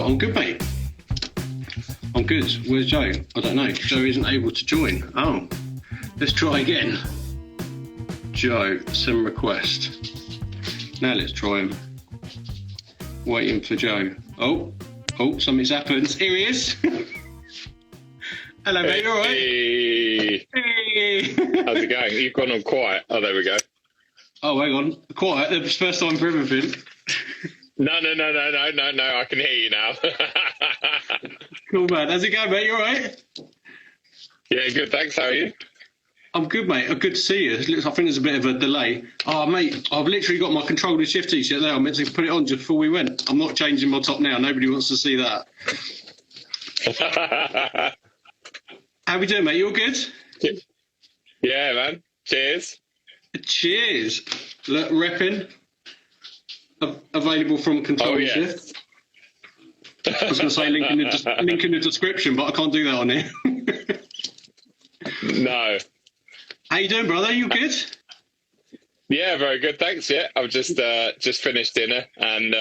I'm good, mate. I'm good. Where's Joe? I don't know. Joe isn't able to join. Oh, let's try again. Joe, send request. Now let's try him. Waiting for Joe. Oh, something's happened. Here he is. Hello, mate. You all right? Hey. How's it going? You've gone on quiet. Oh, there we go. Oh, hang on. Quiet. It's the first time for everything. No. I can hear you now. Cool, man. How's it going, mate? You all right? Yeah, good. Thanks. How are you? I'm good, mate. Good to see you. I think there's a bit of a delay. Oh, mate, I've literally got my ctrl+shift t-shirt there. I meant to put it on just before we went. I'm not changing my top now. Nobody wants to see that. How we doing, mate? You all good? Yeah, man. Cheers. Cheers. Look, repping. Available from ctrl+shift. I was going to say link in the description, but I can't do that on here. No. How you doing, brother? You good? Yeah, very good. Thanks. Yeah, I've just finished dinner, and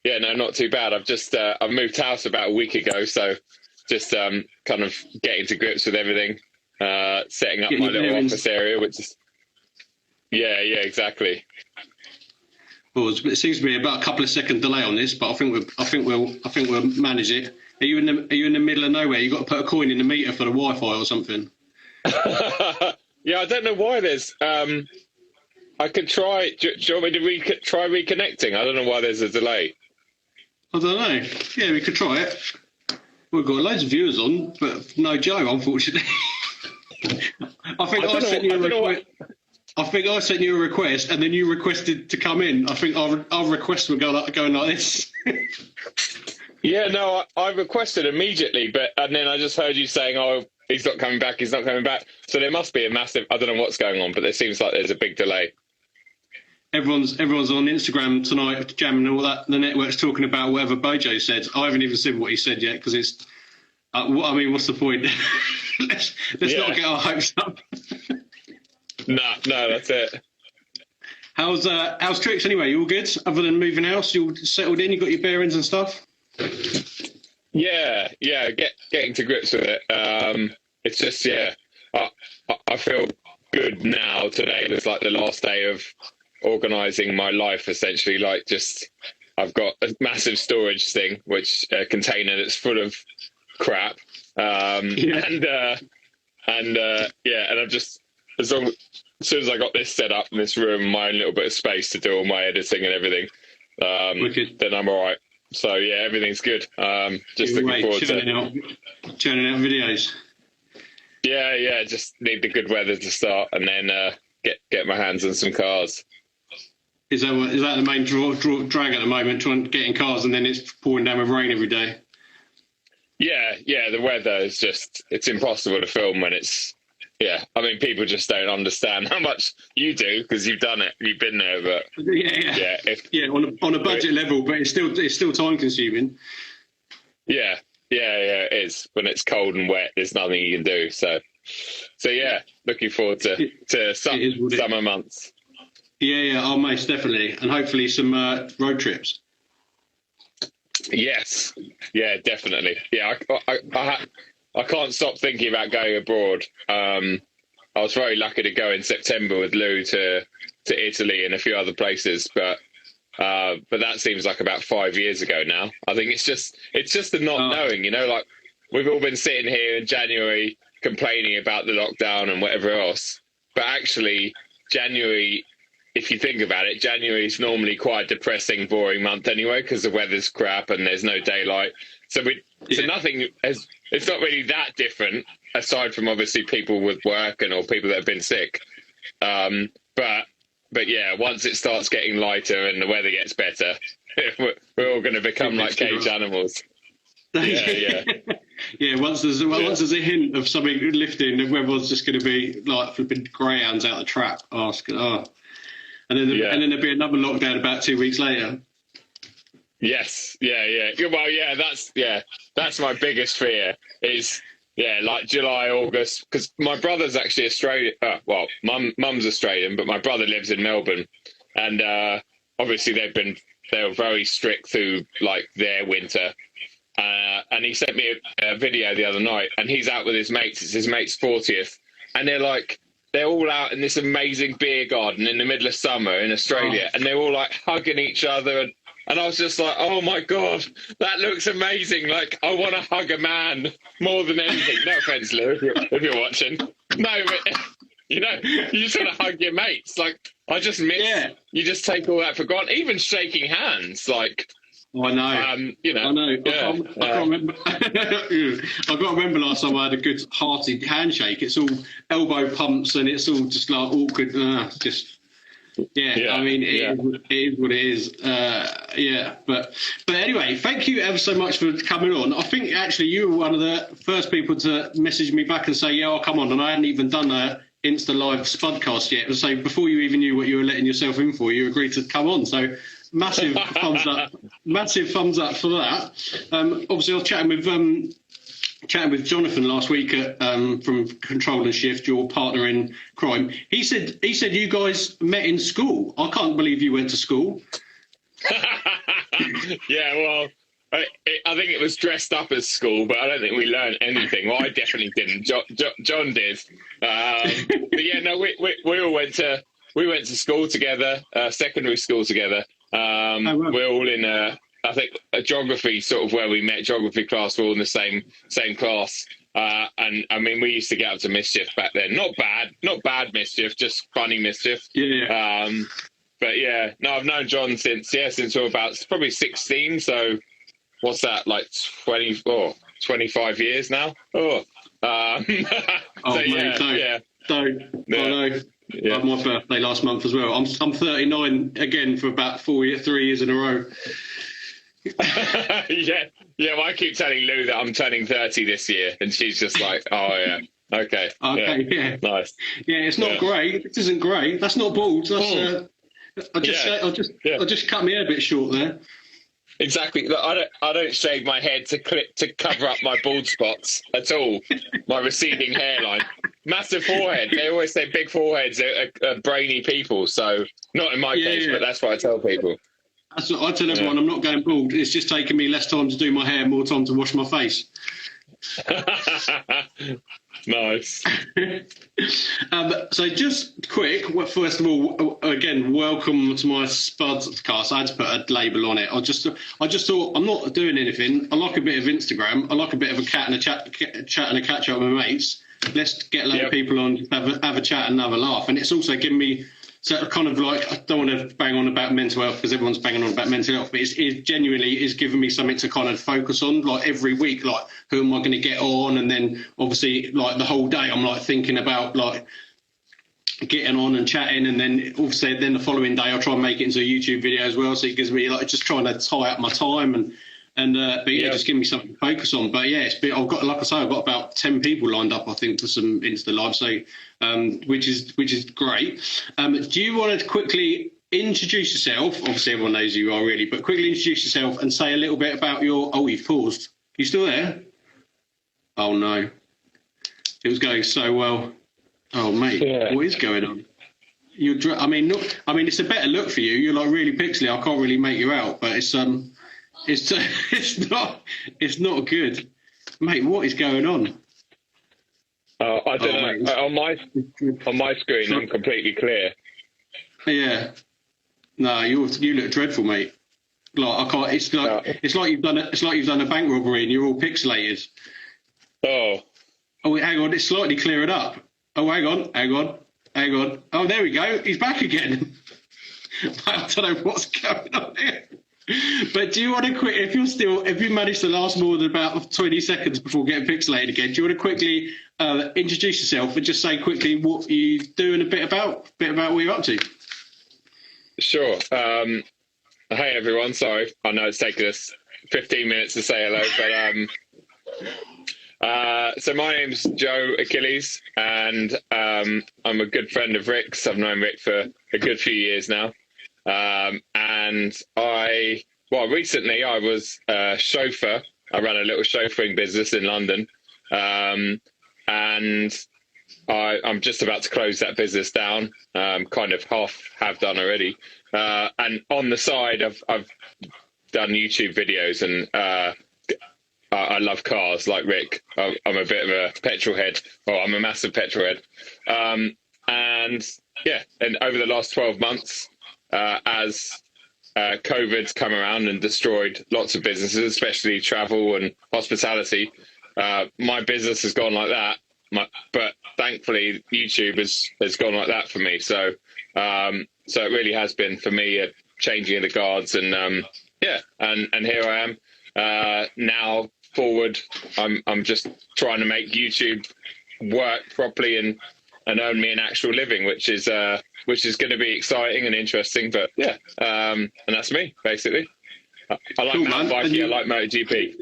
yeah, no, not too bad. I've moved house about a week ago, so just kind of getting to grips with everything, setting up my little office area, which is yeah, exactly. Well, it seems to be about a couple of second delay on this, but I think we'll manage it. Are you in the middle of nowhere? You got to put a coin in the meter for the Wi-Fi or something? Yeah, I don't know why there's. I could try. Do you want me to try reconnecting? I don't know why there's a delay. I don't know. Yeah, we could try it. We've got loads of viewers on, but no Joe, unfortunately. I think I sent you a request, and then you requested to come in. I think our request would going like this. Yeah, no, I requested immediately, and then I just heard you saying, "Oh, he's not coming back. He's not coming back." So there must be a massive. I don't know what's going on, but it seems like there's a big delay. Everyone's on Instagram tonight jamming all that. The network's talking about whatever Bojo said. I haven't even seen what he said yet because it's. I mean, what's the point? let's not get our hopes up. No, that's it. How's tricks anyway? You all good? Other than moving house, you all settled in? You got your bearings and stuff? Yeah, getting to grips with it. It's just I feel good now. Today was like the last day of organising my life. Essentially, like just I've got a massive storage thing, which a container that's full of crap, and I've just as soon as I got this set up in this room, my own little bit of space to do all my editing and everything, then I'm all right. So yeah, everything's good. Just looking forward to churning out videos. Yeah. Just need the good weather to start, and then get my hands on some cars. Is that the main drag at the moment? Trying to get in cars, and then it's pouring down with rain every day. Yeah. The weather is it's impossible to film when it's. Yeah, I mean, people just don't understand how much you do because you've done it, you've been there. But on a budget level, but it's still time consuming. Yeah, it is. When it's cold and wet, there's nothing you can do. So yeah, looking forward to summer months. Yeah, oh, most definitely, and hopefully some road trips. Yes, yeah, definitely. Yeah, I can't stop thinking about going abroad. I was very lucky to go in September with Lou to Italy and a few other places, but that seems like about 5 years ago now. I think it's just the not knowing, like we've all been sitting here in January complaining about the lockdown and whatever else, but actually January, if you think about it, January is normally quite a depressing, boring month anyway because the weather's crap and there's no daylight. So nothing has. It's not really that different, aside from obviously people with work or people that have been sick. But yeah, once it starts getting lighter and the weather gets better, we're all going to become like caged animals. Yeah. Yeah, once there's a hint of something lifting, everyone's just going to be like flipping greyhounds out the trap. And then there'll be another lockdown about 2 weeks later. Yes, yeah. Well, that's my biggest fear is like July, August, because my brother's actually Australian. Mum's Australian, but my brother lives in Melbourne, and obviously they were very strict through like their winter, And he sent me a video the other night, and he's out with his mates. It's his mate's 40th, and they're all out in this amazing beer garden in the middle of summer in Australia, and they're all like hugging each other. And I was just like, oh my God, that looks amazing. Like, I want to hug a man more than anything. No offense, Lou, if you're watching. No, but, you know, you just want to hug your mates. Like, I just miss, you just take all that for granted. Even shaking hands, like, I know. you know. I know. I can't remember. I got to remember last time I had a good hearty handshake. It's all elbow pumps and it's all just like awkward. I mean, it is what it is. But anyway, thank you ever so much for coming on. I think actually you were one of the first people to message me back and say, yeah, I'll come on. And I hadn't even done a Insta Live Spudcast yet. So before you even knew what you were letting yourself in for, you agreed to come on. So massive thumbs up. Massive thumbs up for that. Obviously, I was chatting with Jonathan last week from ctrl+shift, your partner in crime. He said you guys met in school. I can't believe you went to school. Yeah, well, I think it was dressed up as school, but I don't think we learned anything. Well, I definitely didn't. John did. But yeah, no, we all went to school together, secondary school together. We're all in I think a geography sort of where we met, geography class. We're all in the same class. And I mean, we used to get up to mischief back then. Not bad mischief, just funny mischief. Yeah. But yeah, no, I've known John since we were about probably 16. So what's that, like 25 years now? Don't. I know. Yeah. I had my birthday last month as well. I'm 39 again for about 3 years in a row. Yeah. Well, I keep telling Lou that I'm turning 30 this year, and she's just like, "Oh yeah, okay, yeah, nice." Yeah, it's not great. It isn't great. That's not bald. That's I'll just cut my hair a bit short there. Exactly. Look, I don't shave my head to cover up my bald spots at all. My receding hairline, massive forehead. They always say big foreheads are brainy people. So not in my case, but that's what I tell people. That's what I tell everyone. I'm not going bald. It's just taking me less time to do my hair, more time to wash my face. Nice. So just quick, first of all, again, welcome to my Spudcast. I had to put a label on it. I just thought, I'm not doing anything. I like a bit of Instagram. I like a bit of a chat and a catch up with my mates. Let's get a load of people on, have a chat and have a laugh. And it's also given me, so kind of like, I don't want to bang on about mental health because everyone's banging on about mental health, but it genuinely is giving me something to kind of focus on, like every week, like who am I going to get on? And then obviously like the whole day I'm like thinking about like getting on and chatting, and then obviously then the following day I'll try and make it into a YouTube video as well. So it gives me like just trying to tie up my time but just give me something to focus on. But yeah, I've got, like I say, I've got about 10 people lined up, I think, for some Insta Live, so which is great. Do you want to quickly introduce yourself? Obviously, everyone knows who you are, really, but quickly introduce yourself and say a little bit about your. Oh, you've paused. You still there? Oh no, it was going so well. Oh mate, What is going on? I mean, it's a better look for you. You're like really pixely. I can't really make you out, but it's not good, mate. What is going on? I don't know. Mate. On my screen, I'm completely clear. Yeah. No, you look dreadful, mate. Like I can't. It's like you've done a bank robbery and you're all pixelated. Oh, wait, hang on. It's slightly cleared up. Oh, hang on. Oh, there we go. He's back again. I don't know what's going on here. But do you want to if you manage to last more than about 20 seconds before getting pixelated again, do you want to quickly introduce yourself and just say quickly what you do and a bit about what you're up to? Sure. Hey everyone. Sorry, I know it's taken us 15 minutes to say hello, but so my name's Joe Achilles, and I'm a good friend of Rick's. I've known Rick for a good few years now. And recently I was a chauffeur. I ran a little chauffeuring business in London. And I'm just about to close that business down. Kind of have done already. And on the side, I've done YouTube videos and I love cars like Rick. I'm a bit of a petrol head. Well, I'm a massive petrol head. And yeah, and over the last 12 months, as COVID's come around and destroyed lots of businesses, especially travel and hospitality, my business has gone like that. But thankfully, YouTube has gone like that for me. So so it really has been for me a changing of the guards, and yeah, and here I am now. Forward, I'm just trying to make YouTube work properly and earn me an actual living, which is going to be exciting and interesting. But yeah, and that's me basically. I like mountain biking. I like MotoGP.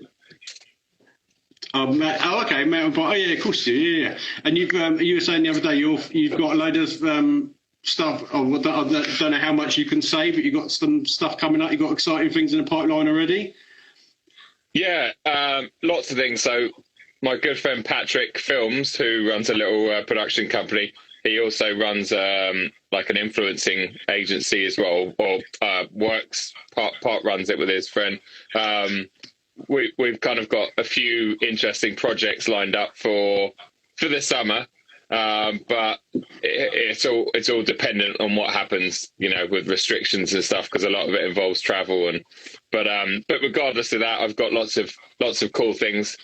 Okay, mountain bike. Oh yeah, of course you. Yeah. And you were saying the other day you've got a load of stuff. I don't know how much you can say, but you've got some stuff coming up. You've got exciting things in the pipeline already. Yeah, lots of things. So my good friend Patrick Films, who runs a little production company, he also runs like an influencing agency as well, or works part runs it with his friend. We've kind of got a few interesting projects lined up for the summer, but it's all dependent on what happens, with restrictions and stuff, because a lot of it involves travel. But regardless of that, I've got lots of cool things.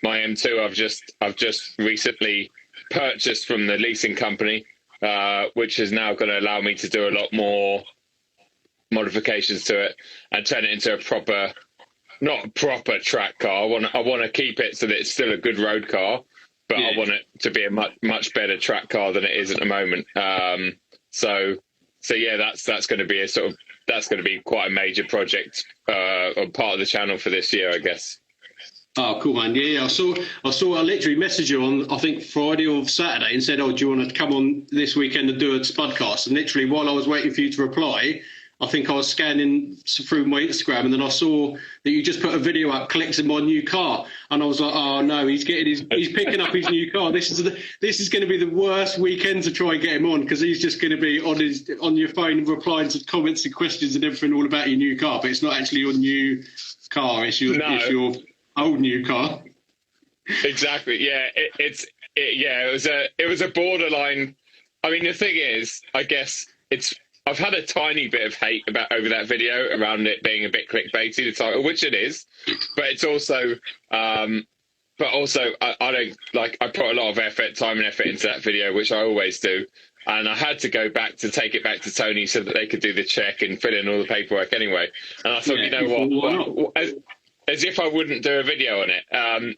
My M2, I've just recently purchased from the leasing company, which is now going to allow me to do a lot more modifications to it and turn it into a proper. Not a proper track car. I want to keep it so that it's still a good road car, but yeah. I want it to be a much better track car than it is at the moment. So yeah, that's going to be that's going to be quite a major project, or part of the channel for this year, I guess. Oh, cool, man. Yeah, I saw. I literally messaged you on, I think, Friday or Saturday and said, "Oh, do you want to come on this weekend and do a Spudcast?" And literally, while I was waiting for you to reply, I think I was scanning through my Instagram, and then I saw that you just put a video up collecting my new car, and I was like, "Oh no, he's picking up his new car. This is going to be the worst weekend to try and get him on, because he's just going to be on your phone replying to comments and questions and everything all about your new car, but it's not actually your new car. It's your old new car." Exactly. Yeah. It was a borderline. I mean, the thing is, I guess I've had a tiny bit of hate over that video around it being a bit clickbaity, the title, which it is, but it's also, I don't like. I put a lot of time and effort into that video, which I always do, and I had to take it back to Tony so that they could do the check and fill in all the paperwork anyway. And I thought, what? As if I wouldn't do a video on it, and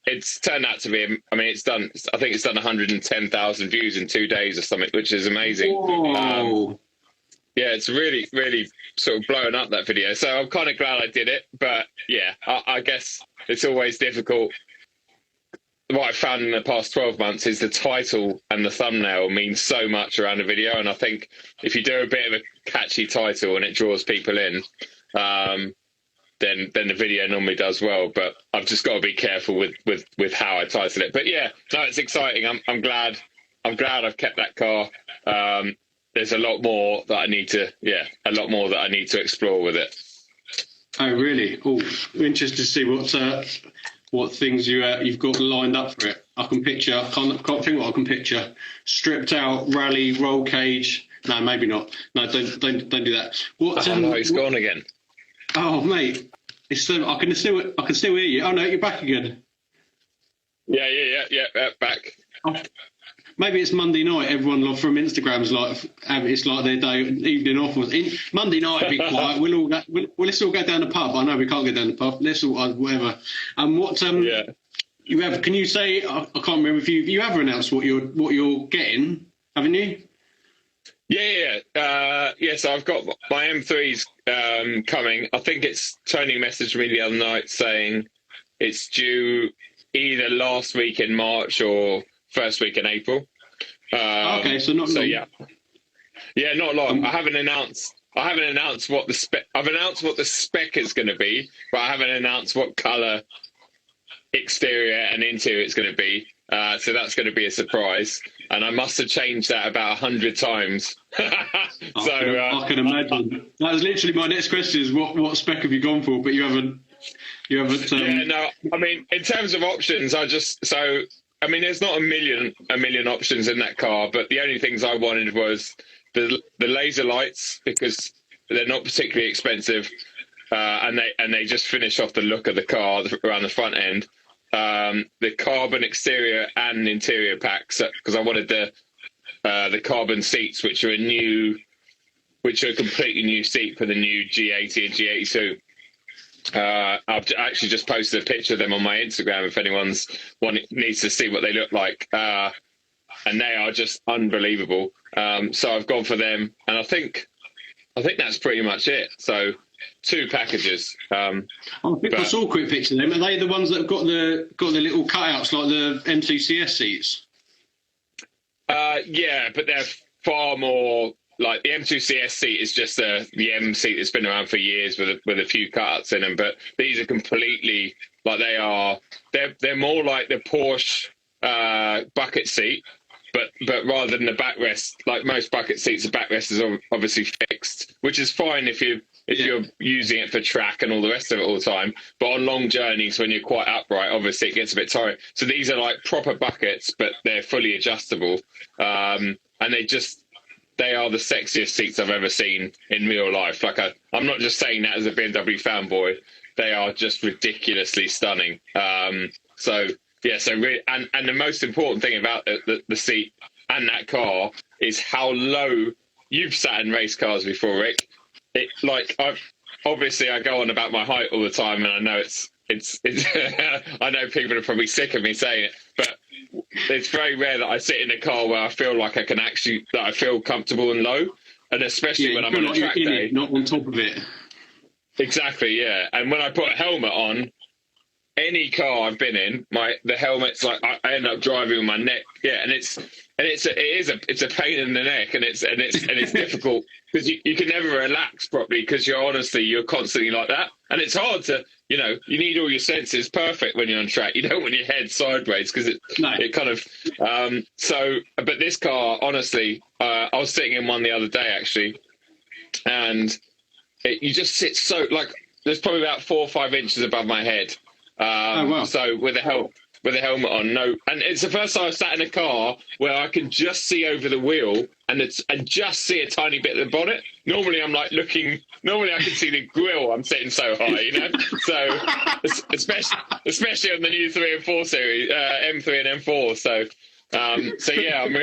it's turned out to be. I mean, I think it's done 110,000 views in 2 days or something, which is amazing. Yeah, it's really, really sort of blowing up, that video. So I'm kind of glad I did it. But yeah, I guess it's always difficult. What I've found in the past 12 months is the title and the thumbnail means so much around a video, and I think if you do a bit of a catchy title and it draws people in, then the video normally does well. But I've just got to be careful with how I title it. But yeah, no, it's exciting. I'm glad I've kept that car. There's a lot more that I need to explore with it. Oh really? Oh, interested to see what things you've got lined up for it. I can't think what I can picture. Stripped out rally roll cage. No, maybe not. No, don't do that. No, it's gone again. Oh mate, I can still hear you. Oh no, you're back again. Yeah, back. Oh, maybe it's Monday night. Everyone from Instagram's like, it's like their evening off. Monday night, be quiet. Let's all go down the pub. I know we can't go down the pub. Let's all whatever. And what you have? Can you say? I can't remember if you have announced what you're getting, haven't you? Yeah. So I've got my M3s coming. I think Tony messaged me the other night saying it's due either last week in March or first week in April. Okay, so not long. Yeah, not long. I haven't announced what the spec. I've announced what the spec is going to be, but I haven't announced what colour, exterior and interior it's going to be. So that's going to be a surprise. And I must have changed that about 100 times. I can imagine. That was literally my next question: is what spec have you gone for? But you haven't You haven't. Yeah, no. I mean, in terms of options, I mean, there's not a million options in that car, but the only things I wanted was the laser lights, because they're not particularly expensive, and they just finish off the look of the car around the front end. The carbon exterior and interior packs, because I wanted the carbon seats, which are a completely new seat for the new G80 and G82. I've actually just posted a picture of them on my Instagram if anyone's needs to see what they look like, and they are just unbelievable. So I've gone for them, and I think that's pretty much it. So 2 packages. I saw a quick picture of them. Are they the ones that have got the little cutouts like the M2CS seats? Yeah, but they're far more. Like the M2CS seat is just the M seat that's been around for years with a few cutouts in them, but these are completely like they're more like the Porsche bucket seat, but rather than the backrest, like most bucket seats, the backrest is obviously fixed, which is fine if you're using it for track and all the rest of it all the time. But on long journeys when you're quite upright, obviously it gets a bit tiring. So these are like proper buckets, but they're fully adjustable, and they are the sexiest seats I've ever seen in real life. Like I'm not just saying that as a BMW fanboy. They are just ridiculously stunning. So really, and the most important thing about the seat and that car is how low. You've sat in race cars before, Rick. I go on about my height all the time, and I know it's I know people are probably sick of me saying it, but it's very rare that I sit in a car where I feel like I feel comfortable and low, and especially when I'm on a track day, not on top of it. Exactly, yeah. And when I put a helmet on, any car I've been in, the helmet's like I end up driving with my neck, yeah, and it's a pain in the neck, and it's difficult because you can never relax properly because you're constantly like that, and it's hard to. You need all your senses perfect when you're on track. You don't want your head sideways because it kind of. But this car, honestly, I was sitting in one the other day actually, and you just sit so like there's probably about 4 or 5 inches above my head. Oh, wow. So with a helmet on, and it's the first time I've sat in a car where I can just see over the wheel and just see a tiny bit of the bonnet. Normally I'm like looking. Normally I can see the grille. I'm sitting so high, So especially on the new 3 and 4 series, M3 and M4. So yeah, I'm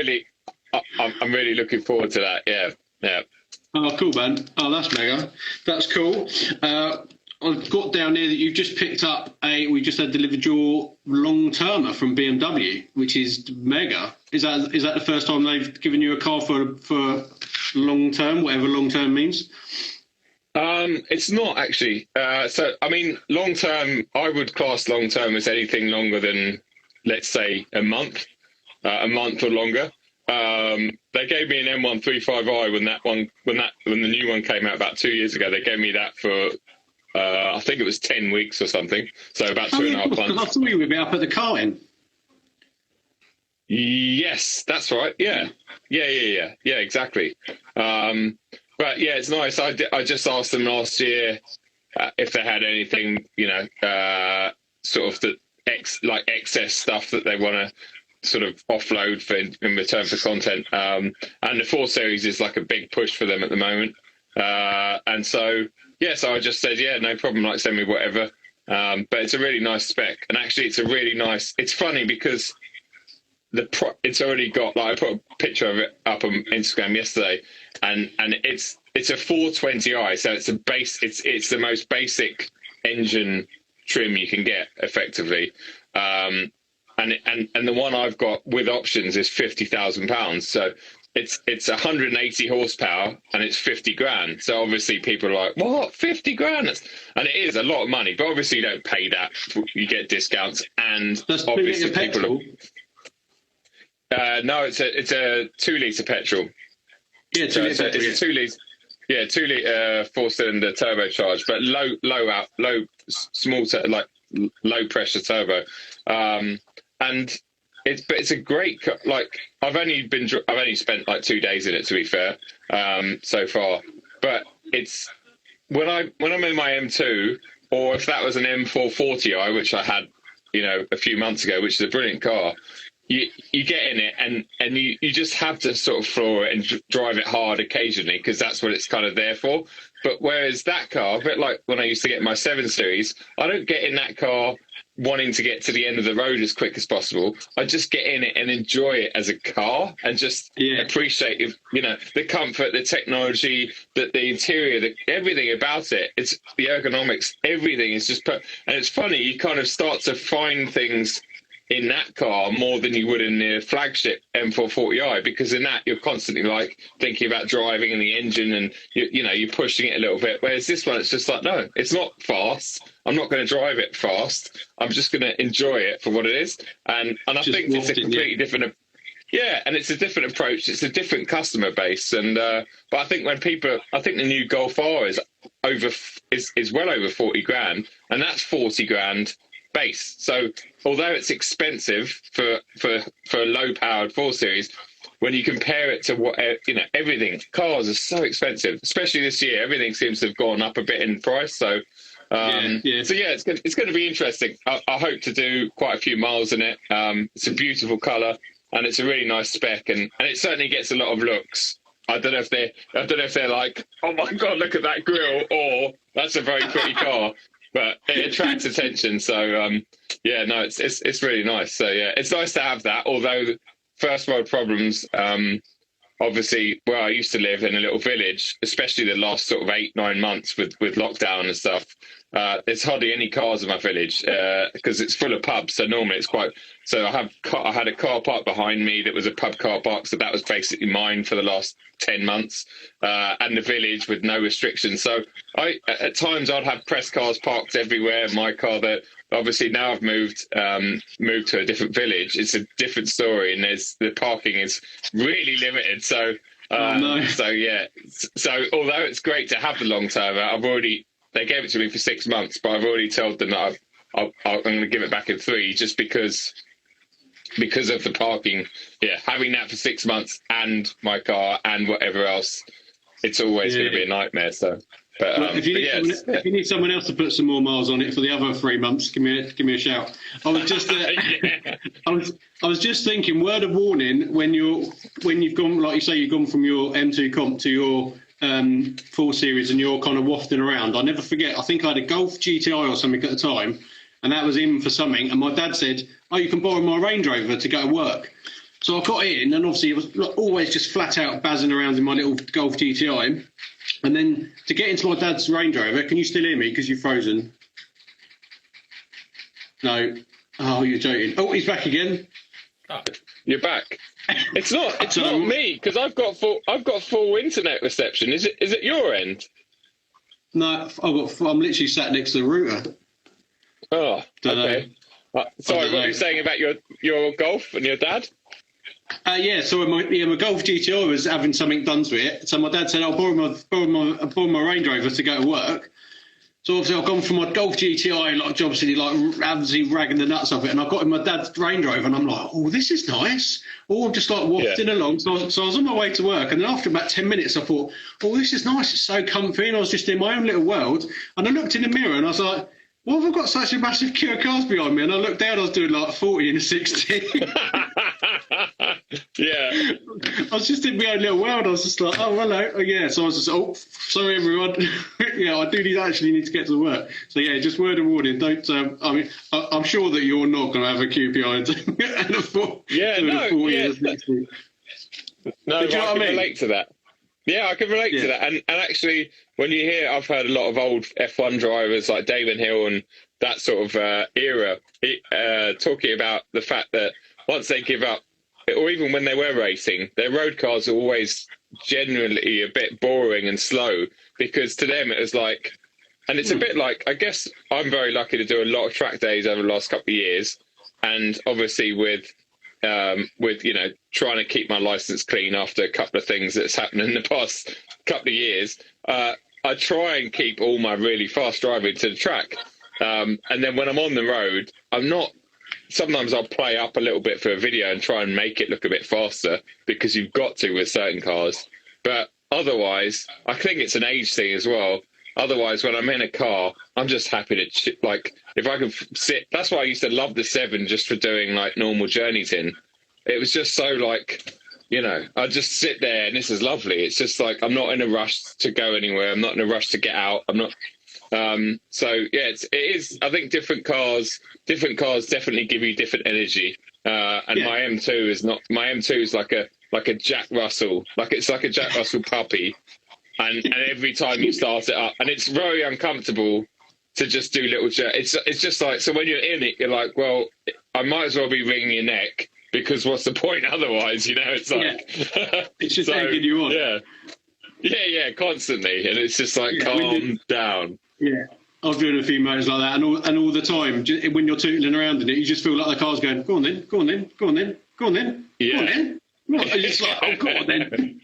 really looking forward to that. Yeah. Oh, cool, man. Oh, that's mega. That's cool. I've got down here that you've just picked up we just had delivered your long-termer from BMW, which is mega. Is that the first time they've given you a car for long-term, whatever long-term means? It's not actually. So, I mean, long-term, I would class long-term as anything longer than, let's say, a month or longer. They gave me an M135i when the new one came out about 2 years ago. They gave me that for I think it was 10 weeks or something. So about 2.5 months. I thought you would be up at the karting. Yes, that's right. Yeah, exactly. But yeah, it's nice. I just asked them last year if they had anything, sort of excess stuff that they want to sort of offload in return for content. And the 4 Series is like a big push for them at the moment. And so I just said, yeah, no problem. Like, send me whatever. But it's a really nice spec, and actually, it's funny because it's already got, like, I put a picture of it up on Instagram yesterday, and it's a 420i, so it's it's the most basic engine trim you can get effectively. And the one I've got with options is £50,000. So it's 180 horsepower and it's 50 grand. So obviously people are like, what, 50 grand? And it is a lot of money, but obviously you don't pay that. You get discounts, and that's obviously petrol. No, it's a 2-litre petrol. Yeah, 2 litre petrol. It's a 2 litre. Yeah, 2-litre 4-cylinder turbocharged, but low pressure turbo, and it's a great, like, I've only spent like 2 days in it, to be fair, so far. But it's when I'm in my M2 or if that was an M440i, which I had, a few months ago, which is a brilliant car. You get in it and you just have to sort of floor it and drive it hard occasionally, because that's what it's kind of there for. But whereas that car, a bit like when I used to get my 7 Series, I don't get in that car wanting to get to the end of the road as quick as possible. I just get in it and enjoy it as a car and just appreciate, the comfort, the technology, the interior, everything about it. It's the ergonomics, everything is just and it's funny, you kind of start to find things in that car more than you would in the flagship M440i, because in that you're constantly like thinking about driving and the engine, and you're pushing it a little bit, whereas this one, it's just like, no, it's not fast, I'm not going to drive it fast, I'm just going to enjoy it for what it is. And I think it's a completely different and it's a different approach, it's a different customer base. And but I think the new Golf R is well over 40 grand, and that's 40 grand base. So although it's expensive for a low powered 4 Series, when you compare it to what everything, cars are so expensive, especially this year. Everything seems to have gone up a bit in price. So it's going to be interesting. I hope to do quite a few miles in it. It's a beautiful colour and it's a really nice spec, and it certainly gets a lot of looks. I don't know if they're like, oh my god, look at that grille, or that's a very pretty car. But it attracts attention, so it's really nice. So it's nice to have that. Although first world problems, obviously, where I used to live in a little village, especially the last sort of 8-9 months with lockdown and stuff, there's hardly any cars in my village because it's full of pubs. So normally it's quite. So I had a car park behind me that was a pub car park, so that was basically mine for the last 10 months, and the village with no restrictions. So at times I'd have press cars parked everywhere. My car, that obviously now I've moved to a different village. It's a different story, and the parking is really limited. So so although it's great to have the long term, they gave it to me for 6 months, but I've already told them that I'm going to give it back in 3, just because of the parking. Having that for 6 months and my car and whatever else, it's always going to be a nightmare. So but if you need someone else to put some more miles on it for the other 3 months, give me a shout. I was just I was just thinking, word of warning, when you've gone, like you say, you've gone from your M2 comp to your 4 Series and you're kind of wafting around. I'll never forget, I think I had a Golf GTI or something at the time, and that was in for something, and my dad said, oh, you can borrow my Range Rover to go to work. So I got in, and obviously it was always just flat out bazzing around in my little Golf GTI. And then to get into my dad's Range Rover, can you still hear me? Because you're frozen. No. Oh, you're joking. Oh, he's back again. Oh, you're back. It's not me, because I've got full internet reception. Is it your end? No, I'm literally sat next to the router. Oh, okay. Sorry, what were you saying about your Golf and your dad? So my Golf GTI was having something done to it. So my dad said, I'll borrow my Range Rover to go to work. So obviously I've gone from my Golf GTI, absolutely ragging the nuts off it, and I got in my dad's Range Rover, and I'm like, oh, this is nice. Oh, I'm just like wafting along. So I was on my way to work, and then after about 10 minutes, I thought, oh, this is nice. It's so comfy, and I was just in my own little world. And I looked in the mirror, and I was like, well, have I got such a massive queue of cars behind me? And I looked down, I was doing like 40 and a 60. Yeah. I was just in my own little world. I was just like, oh, hello. Oh, yeah. So I was just, oh, sorry, everyone. I do actually need to get to work. So, just word of warning. Don't, I'm sure that you're not going to have a QPI and a 40. No, I can relate to that. Yeah, I can relate to that. And actually, when you hear, I've heard a lot of old F1 drivers like Damon Hill and that sort of era talking about the fact that once they give up, or even when they were racing, their road cars are always generally a bit boring and slow, because to them it was like, and it's a bit like, I guess I'm very lucky to do a lot of track days over the last couple of years, and obviously with trying to keep my license clean after a couple of things that's happened in the past couple of years, I try and keep all my really fast driving to the track, and then when I'm on the road, sometimes I'll play up a little bit for a video and try and make it look a bit faster, because you've got to with certain cars. But otherwise, I think it's an age thing as well. Otherwise, when I'm in a car, I'm just happy to like if I can sit. That's why I used to love the 7 just for doing like normal journeys in. It was just so like, I just sit there and this is lovely. It's just like I'm not in a rush to go anywhere. I'm not in a rush to get out. I'm not. So yeah, it is. I think different cars definitely give you different energy. And my M2 is not. My M2 is like a Jack Russell. It's like a Jack Russell puppy. And every time you start it up, and it's very uncomfortable to just do little it's just like, so when you're in it, you're like, well, I might as well be wringing your neck, because what's the point otherwise? It's like it's just egging you on. Yeah, constantly, and it's just like calm down. Yeah, I've driven a few motors like that, and all the time when you're tootling around in it, you just feel like the car's going, go on then, go on then, go on then, go on then, go on then. It's just like, oh, go on then.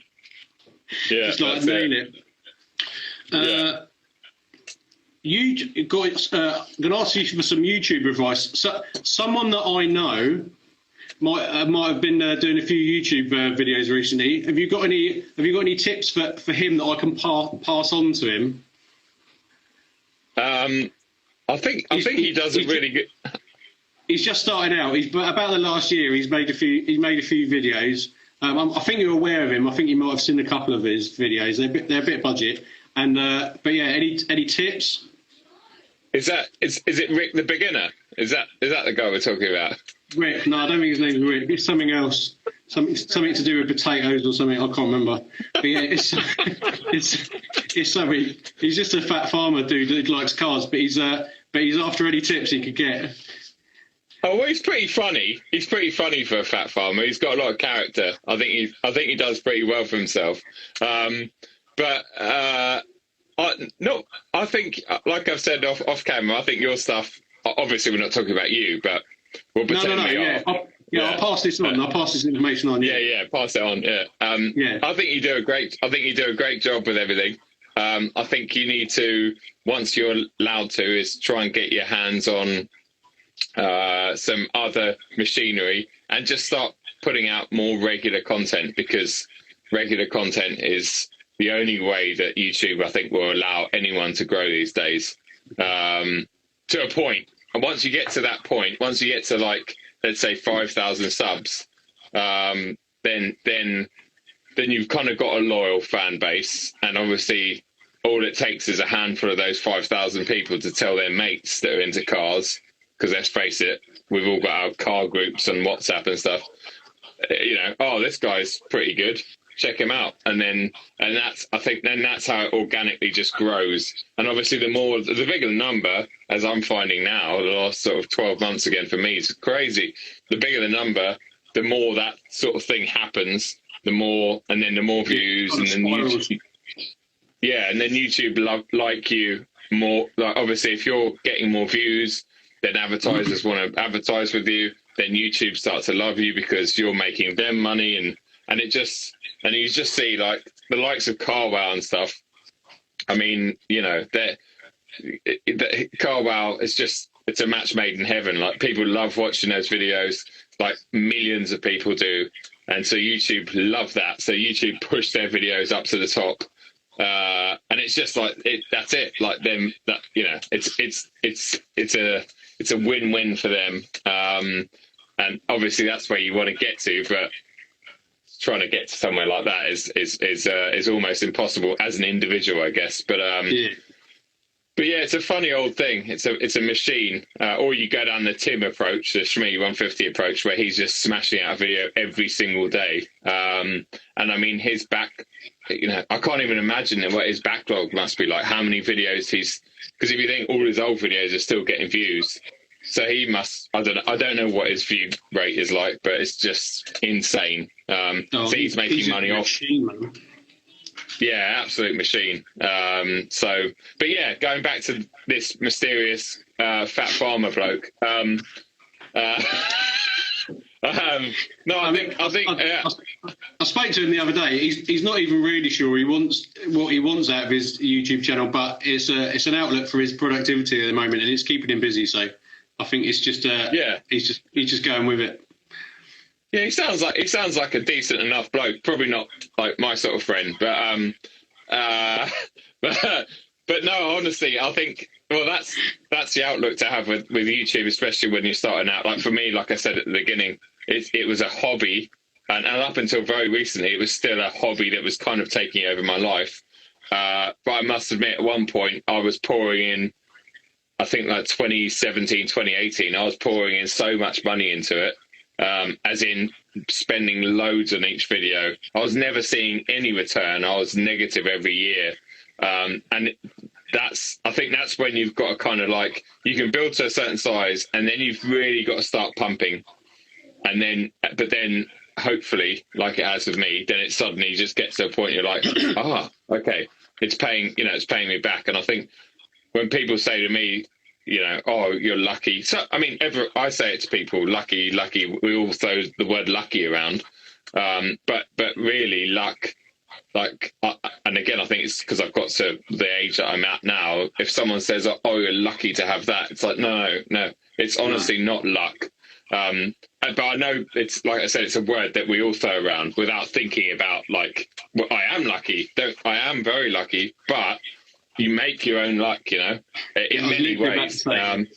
Yeah, just like nail it. You got. I'm going to ask you for some YouTube advice. So, someone that I know might have been doing a few YouTube videos recently. Have you got any tips for him that I can pass on to him? I think he does a really good. He's just started out. But about the last year, he's made a few videos. I think you're aware of him. I think you might have seen a couple of his videos. They're a bit budget. And but yeah, any tips? Is it Rick the Beginner? Is that the guy we're talking about? Rick? No, I don't think his name's Rick. It's something else. Something to do with potatoes or something. I can't remember. But yeah, it's something. He's just a fat farmer dude that likes cars, but he's after any tips he could get. Oh, well, he's pretty funny. He's pretty funny for a fat farmer. He's got a lot of character. I think he does pretty well for himself. But I think, like I've said off camera, I think your stuff. Obviously, we're not talking about you, but we'll pretend we are. I'll pass this on. I'll pass this information on. Yeah, pass it on. Yeah. I think you do a great job with everything. I think you need to, once you're allowed to, is try and get your hands on some other machinery and just start putting out more regular content, because regular content is the only way that YouTube, I think, will allow anyone to grow these days, to a point. And once you get to that point, once you get to, like, let's say 5,000 subs, then you've kind of got a loyal fan base, and obviously all it takes is a handful of those 5,000 people to tell their mates that are into cars. Because let's face it, we've all got our car groups on WhatsApp and stuff. Oh, this guy's pretty good. Check him out, and that's how it organically just grows. And obviously, the bigger the number, as I'm finding now, the last sort of 12 months again for me, it's crazy. The bigger the number, the more that sort of thing happens. The more views, and then YouTube. Yeah, and then YouTube like you more. Like, obviously, if you're getting more views, then advertisers want to advertise with you. Then YouTube starts to love you because you're making them money, and you just see, like, the likes of CarWow and stuff. I mean, CarWow it's a match made in heaven. Like, people love watching those videos, like millions of people do, and so YouTube love that. So YouTube push their videos up to the top. And it's just like that's it. Like them, that it's a win-win for them. And obviously that's where you want to get to, but trying to get to somewhere like that is almost impossible as an individual, I guess. But But yeah, it's a funny old thing. It's a machine. Or you go down the Tim approach, the Shmee 150 approach, where he's just smashing out a video every single day. And I mean, his back, I can't even imagine what his backlog must be like. How many videos because if you think all his old videos are still getting views, so he must. I don't know what his view rate is like, but it's just insane. So he's making money off. Machine, yeah, absolute machine. But yeah, going back to this mysterious fat farmer bloke. No, I spoke to him the other day. He's not even really sure what he wants out of his YouTube channel, but it's an outlet for his productivity at the moment, and it's keeping him busy. So I think it's just he's just going with it. Yeah, he sounds like a decent enough bloke. Probably not like my sort of friend, but but no, honestly, I think, well, that's the outlook to have with YouTube, especially when you're starting out. Like for me, like I said at the beginning, it was a hobby, and up until very recently, it was still a hobby that was kind of taking over my life. But I must admit, at one point, I was pouring in, I think like 2017, 2018, I was pouring in so much money into it, as in spending loads on each video. I was never seeing any return. I was negative every year. And I think that's when you've got to kind of like, you can build to a certain size and then you've really got to start pumping. And then, but then hopefully, like it has with me, then it suddenly just gets to a point you're like, okay, it's paying me back. And I think when people say to me, oh, you're lucky. So, I mean, I say it to people, lucky. We all throw the word lucky around. But really luck, and again, I think it's because I've got to the age that I'm at now. If someone says, oh, you're lucky to have that, it's like, no, it's honestly not luck. But I know it's, like I said, it's a word that we all throw around without thinking about, like, well, I am lucky. I am very lucky, but you make your own luck, in many ways. And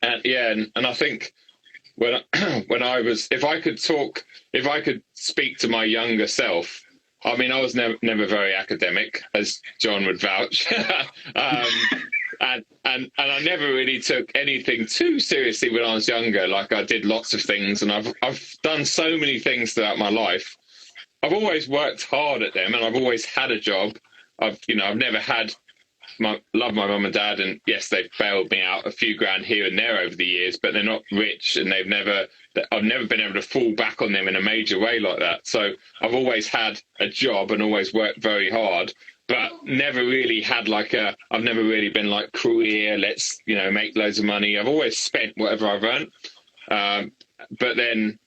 I think when I was, if I could speak to my younger self, I mean, I was never very academic, as John would vouch, and I never really took anything too seriously when I was younger. Like, I did lots of things, and I've done so many things throughout my life. I've always worked hard at them, and I've always had a job. I've never had love my mum and dad, and yes, they've bailed me out a few grand here and there over the years, but they're not rich, and I've never been able to fall back on them in a major way like that. So I've always had a job and always worked very hard, but never really had I've never really been like, career, let's, make loads of money. I've always spent whatever I've earned. But then,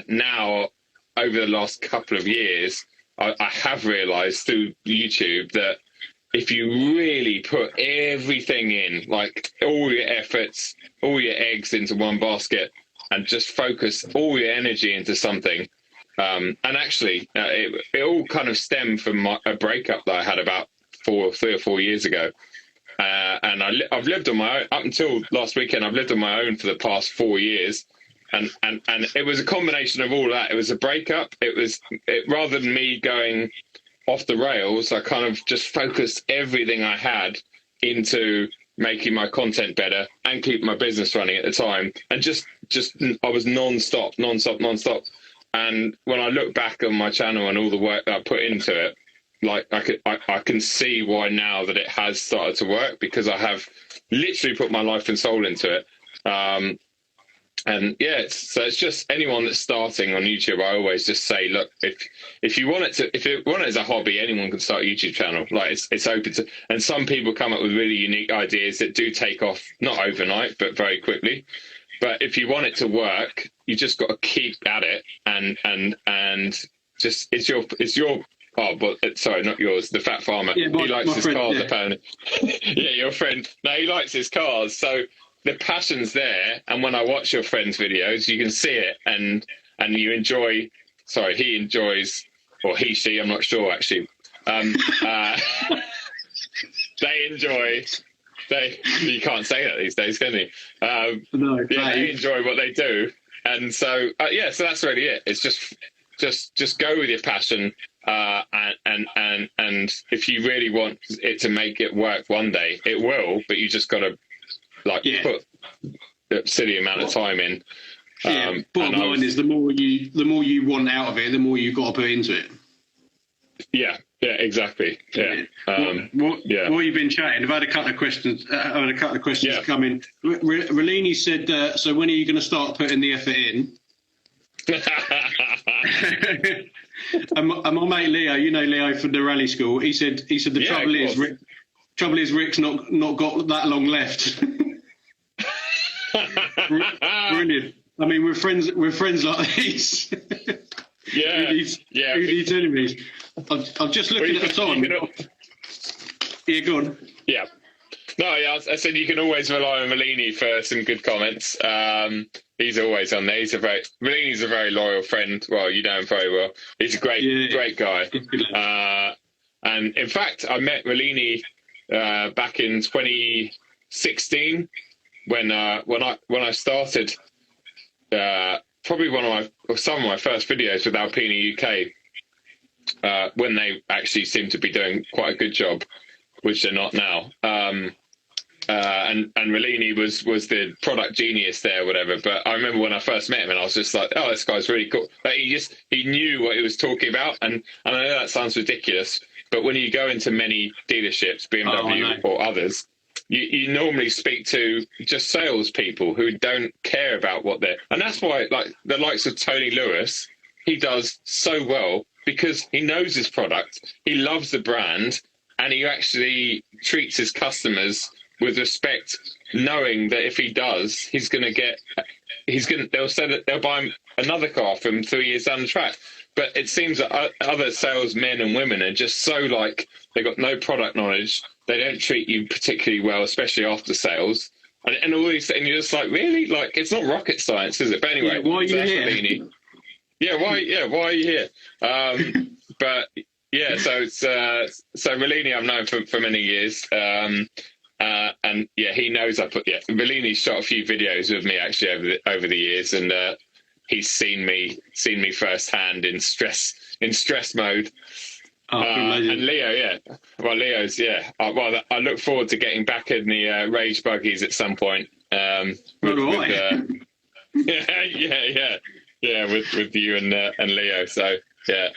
now over the last couple of years, I have realized through YouTube that if you really put everything in, like all your efforts, all your eggs into one basket, and just focus all your energy into something, and actually, it all kind of stemmed from a breakup that I had about 3 or 4 years ago. And I've lived on my own up until last weekend. I've lived on my own for the past 4 years. And it was a combination of all that. It was a breakup. Rather than me going off the rails, I kind of just focused everything I had into making my content better and keeping my business running at the time. And just I was non-stop. And when I look back on my channel and all the work that I put into it, like I can see why now that it has started to work, because I have literally put my life and soul into it. And so it's just anyone that's starting on YouTube, I always just say, look, if you want it as a hobby, anyone can start a YouTube channel. Like, it's open to, and some people come up with really unique ideas that do take off, not overnight, but very quickly. But if you want it to work, you just got to keep at it, and just it's your oh, but sorry, not yours. The fat farmer. Yeah, he likes his cars, apparently. Yeah, your friend. No, he likes his cars. So the passion's there, and when I watch your friend's videos, you can see it, and you enjoy. Sorry, he enjoys, or she. I'm not sure actually. They enjoy. You can't say that these days, can you? No. They enjoy what they do, and so so that's really it. It's just go with your passion, and if you really want it to make it work one day, it will. But you just got to put a silly amount of time in. Bottom line is, the more you want out of it, the more you've got to put into it. Yeah, exactly. Yeah. What you've been chatting, I've had a couple of questions. Come in. Relini said, "So when are you going to start putting the effort in?" and my mate Leo, Leo from the rally school, he said the trouble is Rick's not got that long left. Brilliant. I mean, we're friends like these. Yeah. Who are you telling me? I'm just looking at the time. Yeah, go on. Yeah. No, I said you can always rely on Malini for some good comments. He's always on there. Malini's a very loyal friend. Well, you know him very well. He's a great guy. And in fact, I met Malini back in 2016 when I started. Probably some of my first videos with Alpina UK, when they actually seemed to be doing quite a good job, which they're not now. And Rollini was the product genius there, or whatever. But I remember when I first met him, and I was just like, "Oh, this guy's really cool." Like he knew what he was talking about, and I know that sounds ridiculous, but when you go into many dealerships, BMW or others, you normally speak to just salespeople who don't care about what they're, and that's why, like the likes of Tony Lewis, he does so well because he knows his product, he loves the brand, and he actually treats his customers with respect, knowing that if he does, they'll buy him another car from 3 years down the track. But it seems that other salesmen and women are just so like, they've got no product knowledge. They don't treat you particularly well, especially after sales. And all these, and you're just like, really? Like, it's not rocket science, is it? But anyway, why are you here? Why are you here? But yeah, so Rollini I've known for many years. And yeah, he knows Rollini shot a few videos with me actually over the years, and he's seen me firsthand in stress mode. And Leo, Leo's, I look forward to getting back in the rage buggies at some point. With you and Leo. So yeah.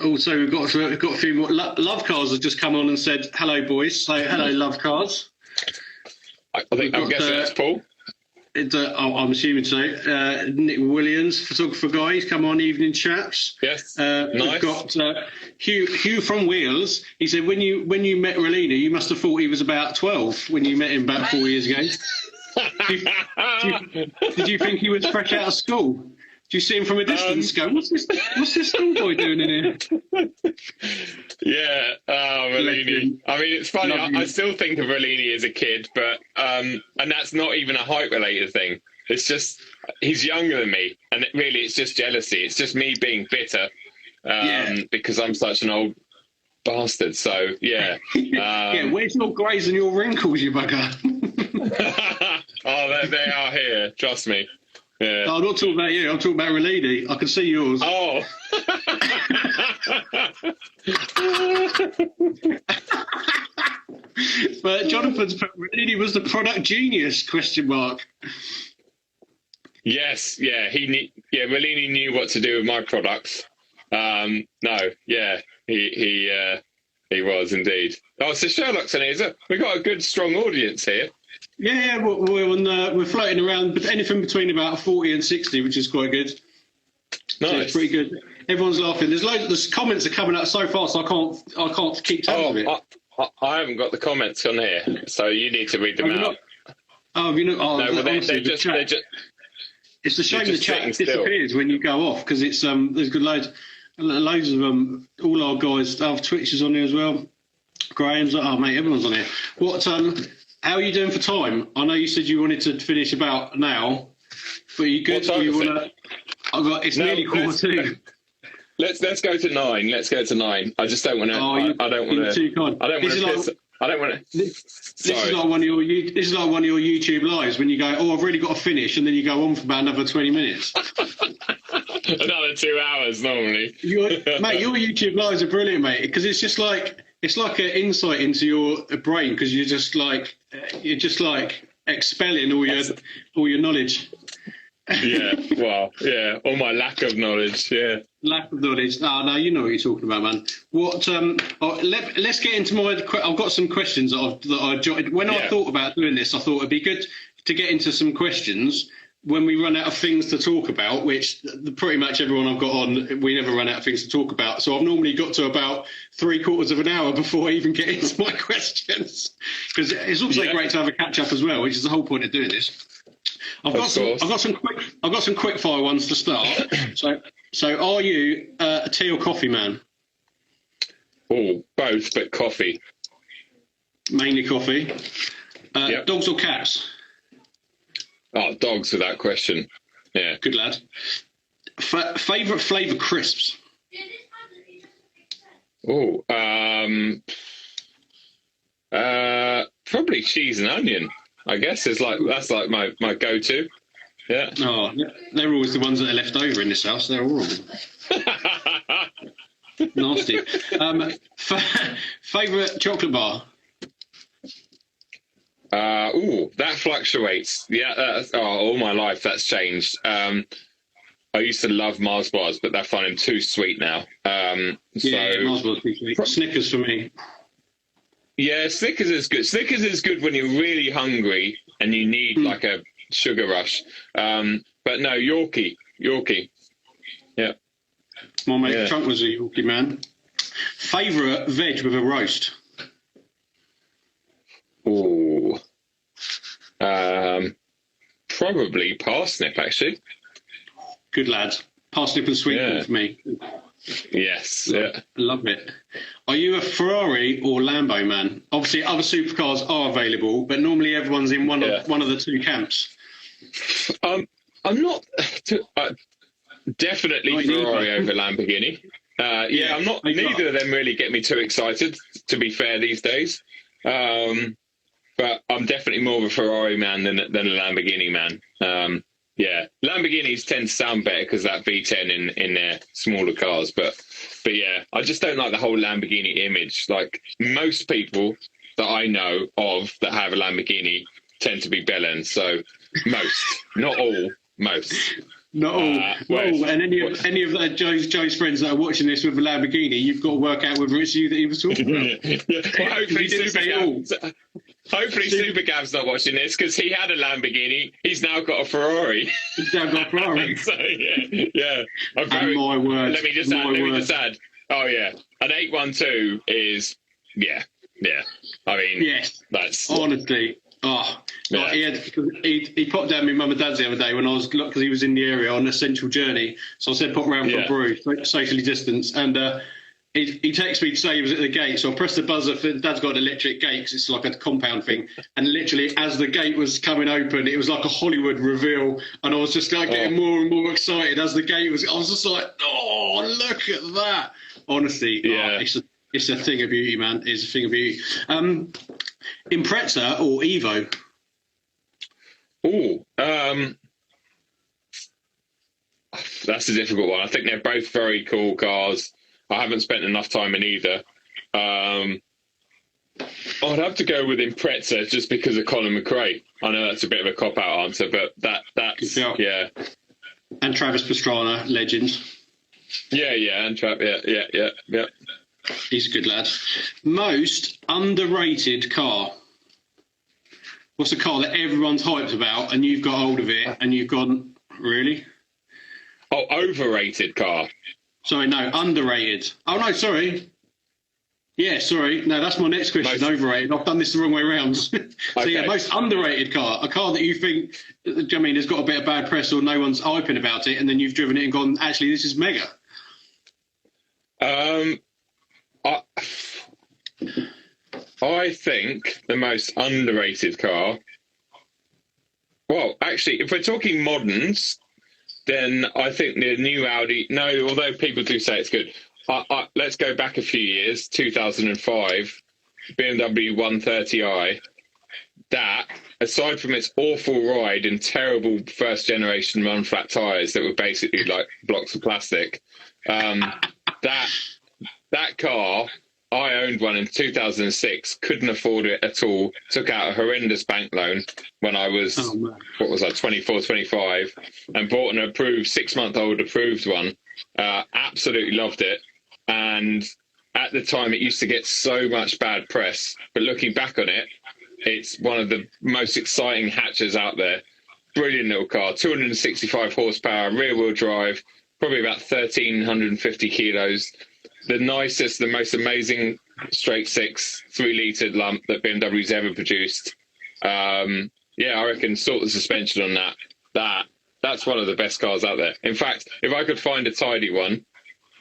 Also, we've got a few more. Love Cars have just come on and said hello, boys. So hello, Love Cars. I'm guessing that's Paul. I'm assuming so. Nick Williams, photographer guy, he's come on. Evening, chaps. Yes. Nice. We've got Hugh from Wales. He said when you met Rollini, you must have thought he was about 12 when you met him about 4 years ago. Did you think he was fresh out of school? Do you see him from a distance? Go, what's this schoolboy doing in here? Yeah, Rollini. I mean, it's funny. I still think of Rollini as a kid, but and that's not even a height related thing. It's just he's younger than me, and it's just jealousy. It's just me being bitter because I'm such an old bastard. So yeah, where's your greys and your wrinkles, you bugger? Oh, they are here. Trust me. Yeah. No, I'm not talking about you. I'm talking about Rollini. I can see yours. Oh. But Jonathan's put Rollini was the product genius? ? Yes. Yeah. Rollini knew what to do with my products. No. Yeah. He was indeed. Oh, so Sherlock's in here. We've got a good, strong audience here. Yeah, we're floating around anything between about 40 and 60, which is quite good. Nice. So it's pretty good. Everyone's laughing. There's comments are coming out so fast. I can't keep tabs of it. I haven't got the comments on here, so you need to read them out. It's a shame the chat disappears when you go off because it's there's good loads of all our guys. Our Twitch is on here as well. Graham's mate, everyone's on here. How are you doing for time? I know you said you wanted to finish about now, but are you good? It's nearly 2:15. Let's go to 9. Let's go to 9. I just don't want to. I don't want to. This is like one of your YouTube lives when you go, I've really got to finish, and then you go on for about another 20 minutes. Another 2 hours normally. Your YouTube lives are brilliant, mate, because it's just like an insight into your brain because you're just like expelling all your knowledge. Yeah, well, yeah, all my lack of knowledge. Yeah, lack of knowledge. No, you know what you're talking about, man. Let's get into my. I've got some questions that I jotted when I thought about doing this. I thought it'd be good to get into some questions when we run out of things to talk about, which pretty much everyone I've got on, we never run out of things to talk about. So I've normally got to about 3/4 of an hour before I even get into my questions, because it's also great to have a catch up as well, which is the whole point of doing this. I've got some quick fire ones to start. So are you a tea or coffee man? Oh, both, but coffee. Mainly coffee. Dogs or cats? Oh, dogs without question. Yeah. Good lad. Favourite flavour crisps? Oh, Probably cheese and onion. I guess that's like my go-to. Yeah. Oh, they're always the ones that are left over in this house. They're horrible. Nasty. Favourite chocolate bar? That fluctuates. Yeah, all my life that's changed. I used to love Mars bars, but they're finding too sweet now. Mars bars too sweet. Snickers for me. Yeah, Snickers is good. Snickers is good when you're really hungry and you need like a sugar rush. But no, Yorkie. Yeah. My mate Trunk was a Yorkie man. Favourite veg with a roast? Oh, probably parsnip, actually. Good lad. Parsnip and sweet corn for me. Yes, Love it. Are you a Ferrari or Lambo man? Obviously, other supercars are available, but normally everyone's in one of the two camps. I'm not definitely Ferrari over Lamborghini. I'm not. Neither of them really get me too excited. To be fair, these days, but I'm definitely more of a Ferrari man than a Lamborghini man. Lamborghinis tend to sound better because that V10 in their smaller cars, but yeah, I just don't like the whole Lamborghini image. Like most people that I know of that have a Lamborghini tend to be bellends. So most, not all, most. Not all. And any of that Joe's friends that are watching this with a Lamborghini, you've got to work out whether it's you that he was talking about. Well, hopefully Supergav's not watching this because he had a Lamborghini. He's now got a Ferrari. He's now got a Ferrari. So yeah. My word. Let me just add. Oh yeah, an 812 is yeah. I mean, yes. That's honestly. He popped down my mum and dad's the other day when I was, because he was in the area on an essential journey. So I said, pop round for a brew, socially distanced. And he texted me to say he was at the gate. So I pressed the buzzer. Dad's got an electric gate because it's like a compound thing. And literally, as the gate was coming open, it was like a Hollywood reveal. And I was just like getting more and more excited as the gate was. I was just like, oh, look at that. Honestly, it's a thing of beauty, man. It's a thing of beauty. Impreza or Evo? That's a difficult one. I think they're both very cool cars. I haven't spent enough time in either. I'd have to go with Impreza just because of Colin McRae. I know that's a bit of a cop-out answer, but that's yeah. And Travis Pastrana, legend. And yeah. He's a good lad. Most underrated car. What's a car that everyone's hyped about and you've got hold of it and you've gone, really? Oh, overrated car. Sorry, no, underrated. Oh, no, sorry. Yeah, sorry. No, that's my next question. Overrated. I've done this the wrong way around. Most underrated car. A car that you think, has got a bit of bad press or no one's hyping about it, and then you've driven it and gone, actually, this is mega. I think the most underrated car. Well, actually, if we're talking moderns, then I think the new Audi. No, although people do say it's good. Let's go back a few years. 2005, BMW 130i. That, aside from its awful ride and terrible first generation run flat tyres that were basically like blocks of plastic, that car. I owned one in 2006, couldn't afford it at all, took out a horrendous bank loan when I was, 24, 25, and bought an approved, 6-month-old approved one. Absolutely loved it. And at the time, it used to get so much bad press. But looking back on it, it's one of the most exciting hatches out there. Brilliant little car, 265 horsepower, rear-wheel drive, probably about 1,350 kilos. The nicest, the most amazing straight six 3-litre lump that BMW's ever produced. I reckon sort the suspension on that's one of the best cars out there. In fact, if I could find a tidy one,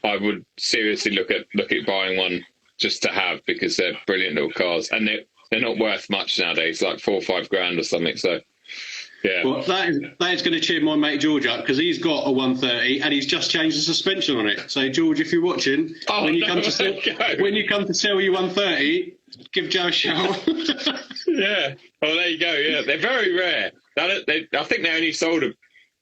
I would seriously look at buying one just to have, because they're brilliant little cars, and they're not worth much nowadays, like $4 or $5 grand or something. So. Yeah. Well, that is going to cheer my mate George up, because he's got a 130 and he's just changed the suspension on it. So George, if you're watching, when you come to sell your 130, Give Joe a shout. Yeah. Well, there you go. Yeah, they're very rare. I think they only sold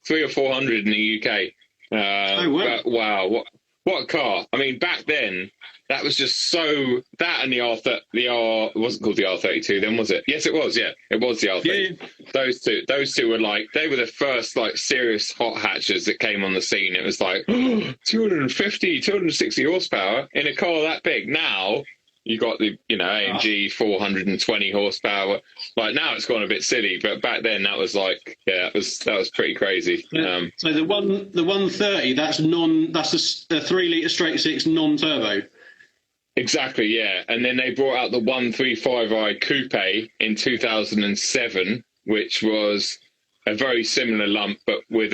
300 or 400 in the UK. Oh, wow. But wow, what a car! I mean, back then that was just so. That and the R it wasn't called the R32 then, was it? Yes, it was. Yeah, it was the R32. Yeah. Those two were like, they were the first like serious hot hatches that came on the scene. It was like 250, 260 horsepower in a car that big. Now you got the AMG 420 horsepower. Like now it's gone a bit silly, but back then that was like, yeah, that was pretty crazy. So the 130, that's a 3 litre straight six non-turbo. Exactly, yeah. And then they brought out the 135i Coupe in 2007, which was a very similar lump, but with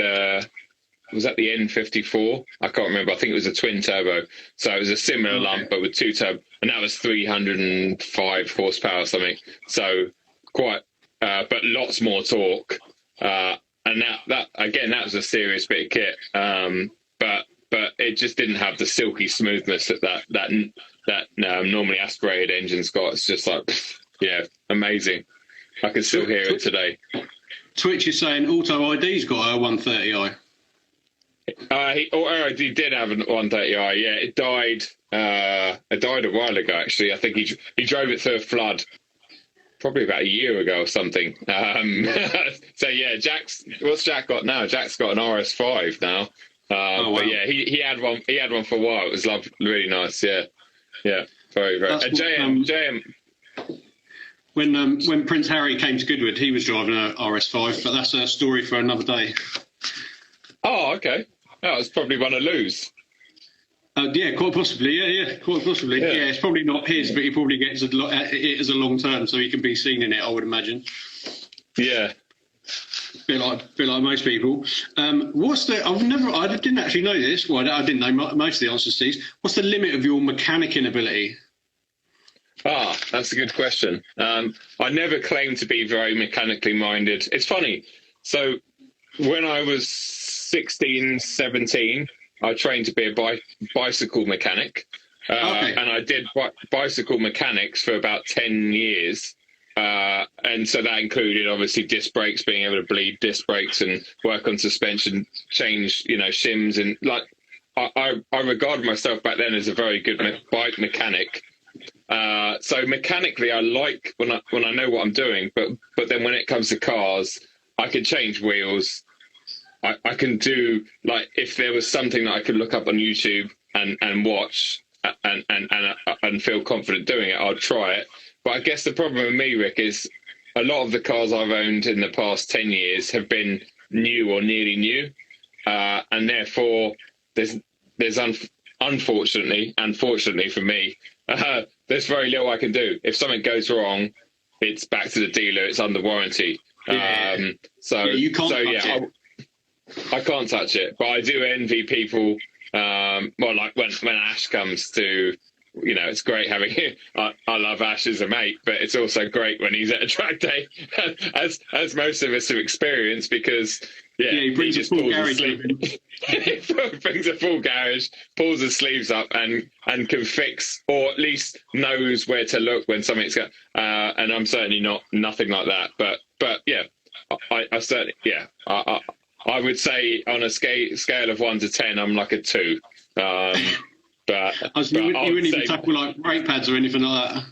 was that the N54? I can't remember. I think it was a twin turbo. So it was a similar lump, but with two turbo, and that was 305 horsepower or something. So quite, but lots more torque. And that again, that was a serious bit of kit. But it just didn't have the silky smoothness that normally aspirated engines got. It's just like, yeah, amazing. I can still hear it today. Twitch is saying Auto ID's got a 130i. He did have an 130i. Yeah, it died. It died a while ago. Actually, I think he drove it through a flood, probably about a year ago or something. So yeah, what's Jack got now? Jack's got an RS5 now. Wow. But yeah, he had one. He had one for a while. It was really nice. Yeah, very. JM. When Prince Harry came to Goodwood, he was driving a RS5, but that's a story for another day. Oh, okay. That was probably one of Lou's. Yeah, quite possibly. Yeah, quite possibly. Yeah, it's probably not his, but he probably gets it as a long term, so he can be seen in it, I would imagine. Yeah. Bit like most people. I didn't actually know this. Well, I didn't know most of the answers to these. What's the limit of your mechanicking ability? That's a good question. I never claimed to be very mechanically minded. It's funny. So when I was 16, 17, I trained to be a bicycle mechanic. And I did bicycle mechanics for about 10 years. And so that included obviously disc brakes, being able to bleed disc brakes and work on suspension, change, shims. And like, I regard myself back then as a very good bike mechanic. So mechanically, I like when I know what I'm doing, but then when it comes to cars, I can change wheels. I can do, like, if there was something that I could look up on YouTube and watch and feel confident doing it, I'd try it. But I guess the problem with me, Rick, is a lot of the cars I've owned in the past 10 years have been new or nearly new. And therefore, there's unfortunately, and fortunately for me, there's very little I can do. If something goes wrong, it's back to the dealer. It's under warranty. You can't touch it. I can't touch it. But I do envy people. Well, like when Ash comes to, it's great having him. I love Ash as a mate, but it's also great when he's at a track day, as most of us have experienced, because he brings a full garage. He brings a full garage, pulls his sleeves up, and can fix, or at least knows where to look when something's going. And I'm certainly nothing like that. But yeah, I certainly I would say on a scale of 1 to 10, I'm like a 2. You wouldn't even tackle like brake pads or anything like that.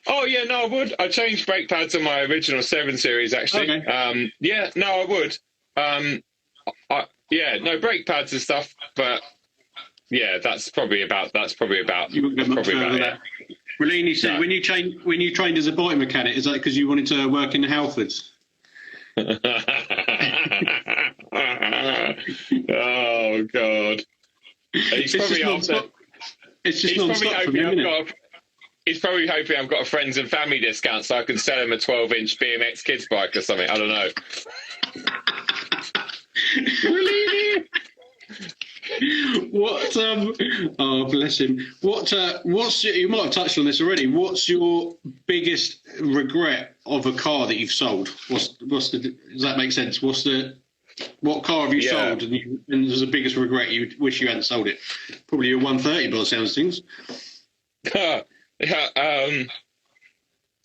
Oh yeah, no, I would. I changed brake pads on my original 7 Series actually. Okay. I would. Brake pads and stuff, but yeah, that's probably about it. Relini said, when you trained as a bike mechanic, is that because you wanted to work in the Halfords? Oh God. He's probably hoping I've got a friends and family discount so I can sell him a 12-inch BMX kids bike or something. I don't know. What? Oh, bless him. You might have touched on this already. What's your biggest regret of a car that you've sold? Does that make sense? What car have you sold and there's the biggest regret you wish you hadn't sold it? Probably your 130 by the sounds of things.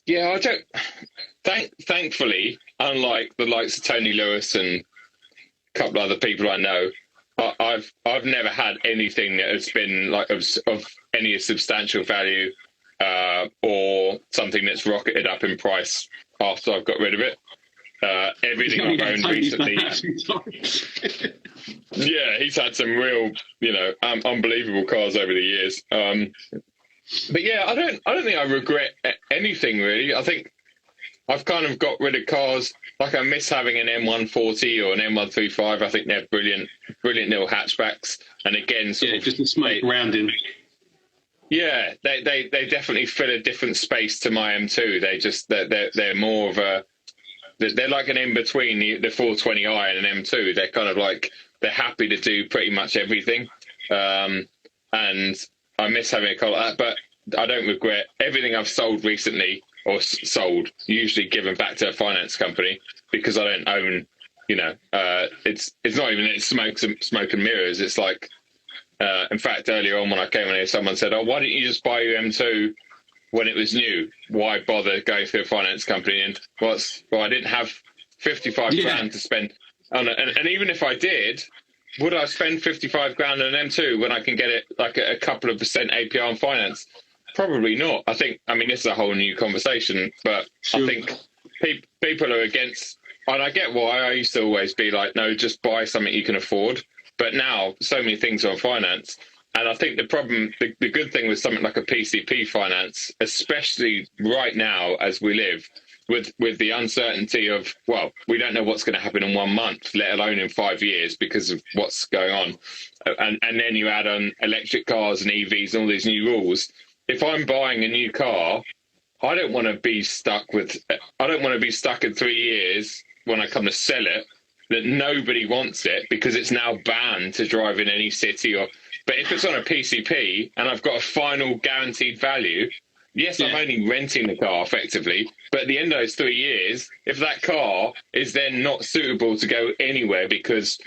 Yeah, I don't. Thankfully, unlike the likes of Tony Lewis and a couple of other people I know, I've never had anything that has been like of any substantial value, or something that's rocketed up in price after I've got rid of it. Everything I've owned recently. Yeah, he's had some real, unbelievable cars over the years. But yeah, I don't think I regret anything really. I think I've kind of got rid of cars. Like I miss having an M140 or an M135. I think they're brilliant little hatchbacks. And again, just a smoke rounding. Yeah, they definitely fill a different space to my M2. They're more of a, they're like an in between the 420i and an M2. They're kind of like, they're happy to do pretty much everything. And I miss having a car like that, but I don't regret everything I've sold recently, or sold, usually given back to a finance company, because I don't own, it's not even smoke and mirrors. It's like, in fact, earlier on when I came in here, someone said, "Oh, why didn't you just buy your M2 when it was new? Why bother going through a finance company?" And well, I didn't have 55 grand to spend on it. And even if I did, would I spend 55 grand on an M2 when I can get it like a couple of percent APR on finance? Probably not. I mean, this is a whole new conversation, but sure. I think people are against, and I get why. I used to always be like, no, just buy something you can afford. But now so many things are on finance. And I think the problem, the good thing with something like a PCP finance, especially right now as we live, with the uncertainty of, well, we don't know what's going to happen in 1 month, let alone in 5 years because of what's going on. And then you add on electric cars and EVs and all these new rules. If I'm buying a new car, I don't want to be stuck in 3 years when I come to sell it, that nobody wants it because it's now banned to drive in any city. But if it's on a PCP and I've got a final guaranteed value, yes, I'm only renting the car effectively, but at the end of those 3 years, if that car is then not suitable to go anywhere because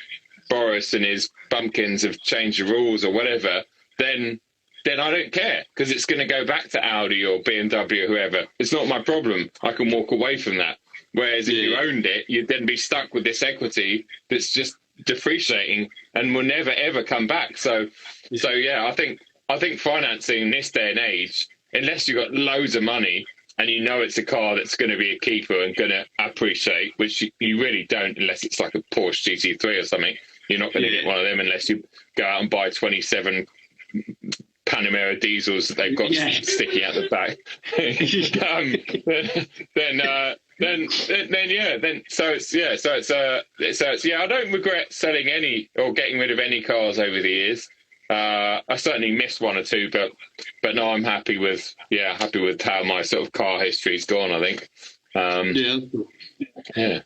Boris and his bumpkins have changed the rules or whatever, then I don't care, because it's going to go back to Audi or BMW or whoever. It's not my problem. I can walk away from that. Whereas if you owned it, you'd then be stuck with this equity that's just depreciating and will never ever come back. So yeah, I think financing in this day and age, unless you've got loads of money and you know it's a car that's going to be a keeper and going to appreciate, which you really don't unless it's like a Porsche GT3 or something. You're not going to get one of them unless you go out and buy 27 Panamera diesels that they've got sticking out the back. I don't regret selling any or getting rid of any cars over the years. I certainly missed one or two, but no, I'm happy with how my sort of car history's gone, I think. And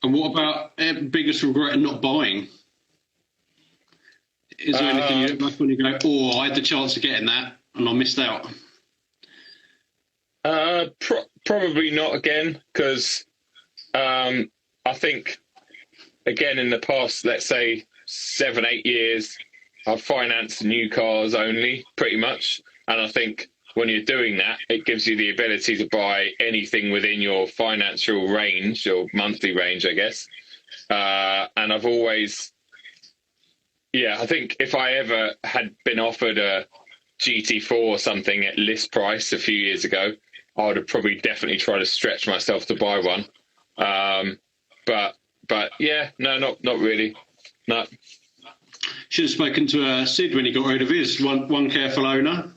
what about biggest regret in not buying? Is there anything you look back when you go, oh, I had the chance of getting that and I missed out? Probably not again, because I think, again, in the past, let's say 7-8 years, I've financed new cars only, pretty much. And I think when you're doing that, it gives you the ability to buy anything within your financial range, or monthly range, I guess. And I've always... I think if I ever had been offered a GT4 or something at list price a few years ago, I would have probably definitely tried to stretch myself to buy one. But yeah, no, not really. No. Should have spoken to Sid when he got rid of his one careful owner.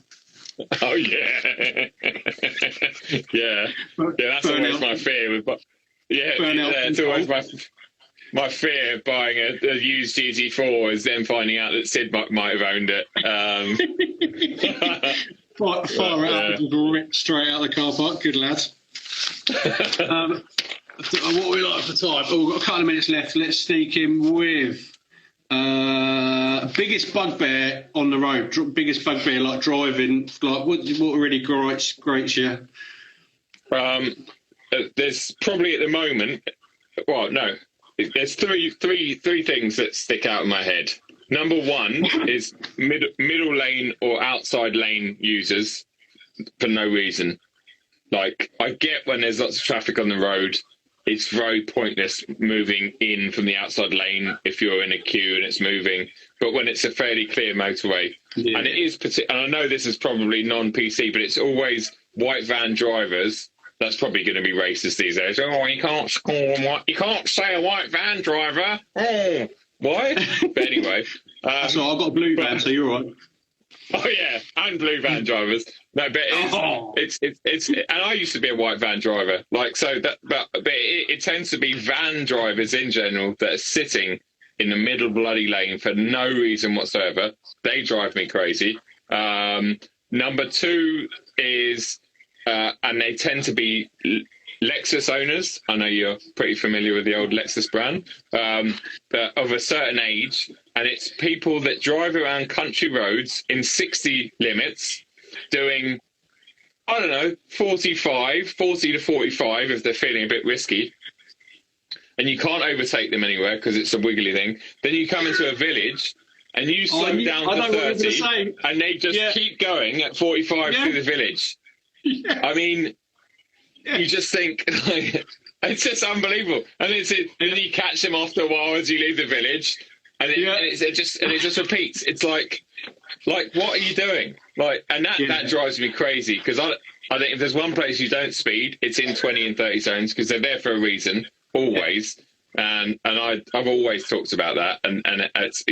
Oh yeah, yeah. That's always my fear. It's always my fear of buying a used GT4 is then finding out that Sid might have owned it. Far out, just ripped straight out of the car park. Good lads. What we like for time? Oh, we've got a couple of minutes left. Let's sneak in with biggest bugbear on the road. Biggest bugbear, like driving. Like what really grates you? There's probably at the moment. Well, no. There's three things that stick out in my head. Number one is middle lane or outside lane users for no reason. Like, I get when there's lots of traffic on the road, it's very pointless moving in from the outside lane if you're in a queue and it's moving. But when it's a fairly clear motorway, and it is, and I know this is probably non-PC, but it's always white van drivers. That's probably going to be racist these days. Oh, you can't say a white van driver. Oh, why? But anyway, so I've got a blue van, so you're all right. Oh yeah, and blue van drivers. No, but it's and I used to be a white van driver. Like, so that, but it tends to be van drivers in general that are sitting in the middle bloody lane for no reason whatsoever. They drive me crazy. Number two is, and they tend to be Lexus owners. I know you're pretty familiar with the old Lexus brand, but of a certain age, and it's people that drive around country roads in 60 limits, doing, I don't know, 40 to 45 if they're feeling a bit risky, and you can't overtake them anywhere because it's a wiggly thing. Then you come into a village and you slow down to 30, and they just keep going at 45 through the village. Yeah. I mean, you just think, like, it's just unbelievable. And then you catch them after a while as you leave the village, and it just repeats. It's like what are you doing? Like, and that drives me crazy, because I think if there's one place you don't speed, it's in 20 and 30 zones, because they're there for a reason, always. And I've always talked about that, and it's,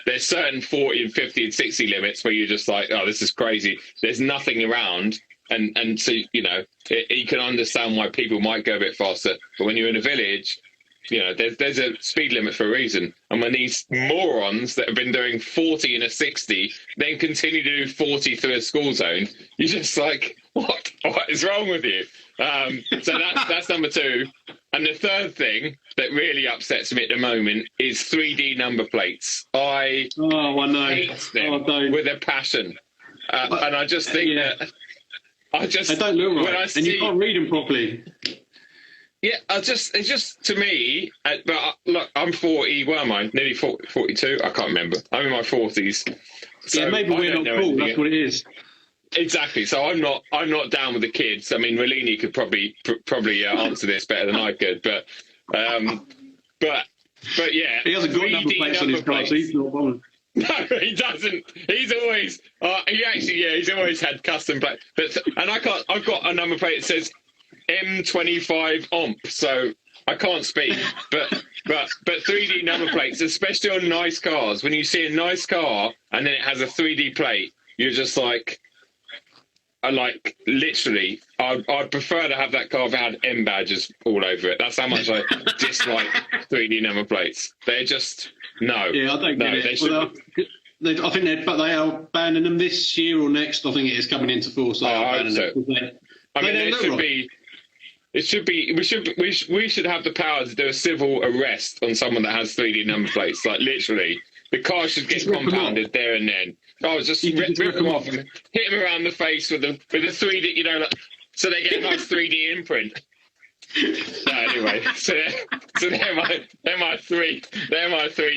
there's certain 40 and 50 and 60 limits where you're just like, oh, this is crazy. There's nothing around. And so, you can understand why people might go a bit faster. But when you're in a village, there's a speed limit for a reason. And when these morons that have been doing 40 in a 60 then continue to do 40 through a school zone, you're just like, what is wrong with you? So that's number two. And the third thing that really upsets me at the moment is 3D number plates. I hate them with a passion. And I just think that... they don't look right, and you can't read them properly. Yeah, it's just to me. But look, I'm 40. Where am I? Nearly 40, 42. I can't remember. I'm in my 40s. So maybe we're not cool. That's what it is. Exactly. So I'm not down with the kids. I mean, Relini could probably answer this better than I could. But yeah, he hasn't got number plates on his car, so he's not bothered. No, he doesn't. He's always he's always had custom plate. And I've got a number plate that says M25 OMP, so I can't speak. But 3D number plates, especially on nice cars, when you see a nice car and then it has a 3D plate, you're just like, literally, I'd prefer to have that car if it had M badges all over it. That's how much I dislike 3D number plates. They're just... No. Yeah, I don't get it. I think they are banning them this year or next. I think it is coming into force. I hope so. We should have the power to do a civil arrest on someone that has 3D number plates. Like, literally, the car should get compounded there and then. Just rip them off and hit them around the face with a 3D, so they get a nice 3D imprint. No, anyway, so they're my three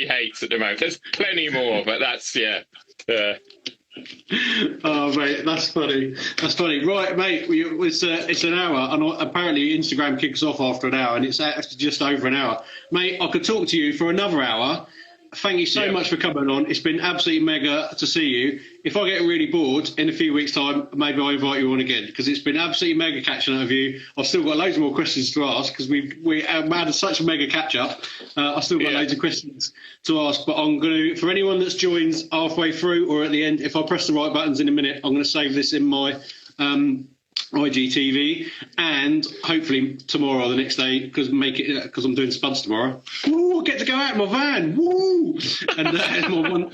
hates at the moment. There's plenty more, but that's Oh mate, that's funny. Right, mate, it's an hour, and apparently Instagram kicks off after an hour, and it's actually just over an hour. Mate, I could talk to you for another hour. Thank you so much for coming on. It's been absolutely mega to see you. If I get really bored in a few weeks' time, maybe I'll invite you on again, because it's been absolutely mega catching up with you. I've still got loads more questions to ask, because we had such a mega catch-up. I've still got loads of questions to ask, but I'm going to, for anyone that's joined halfway through or at the end, if I press the right buttons in a minute, I'm going to save this in my... IGTV, and hopefully tomorrow or the next day, because I'm doing Spuds tomorrow. Woo, I get to go out in my van. Woo! And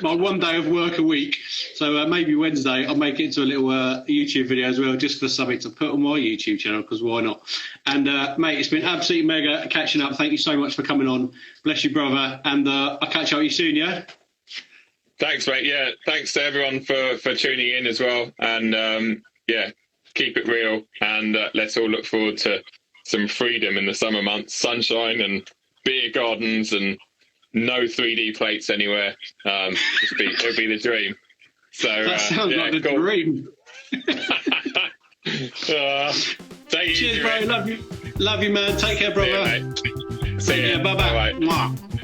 my one day of work a week. So maybe Wednesday I'll make it into a little YouTube video as well, just for something to put on my YouTube channel, because why not? And mate, it's been absolutely mega catching up. Thank you so much for coming on. Bless you, brother. And I'll catch up with you soon, yeah? Thanks, mate. Yeah, thanks to everyone for tuning in as well. And keep it real, and let's all look forward to some freedom in the summer months, sunshine and beer gardens and no 3D plates anywhere. It'll be the dream. So that sounds like the dream. So Take it Cheers, easy, bro. mate. Love you, man. Take care, See ya, brother. mate. See ya. Bye bye. Bye-bye.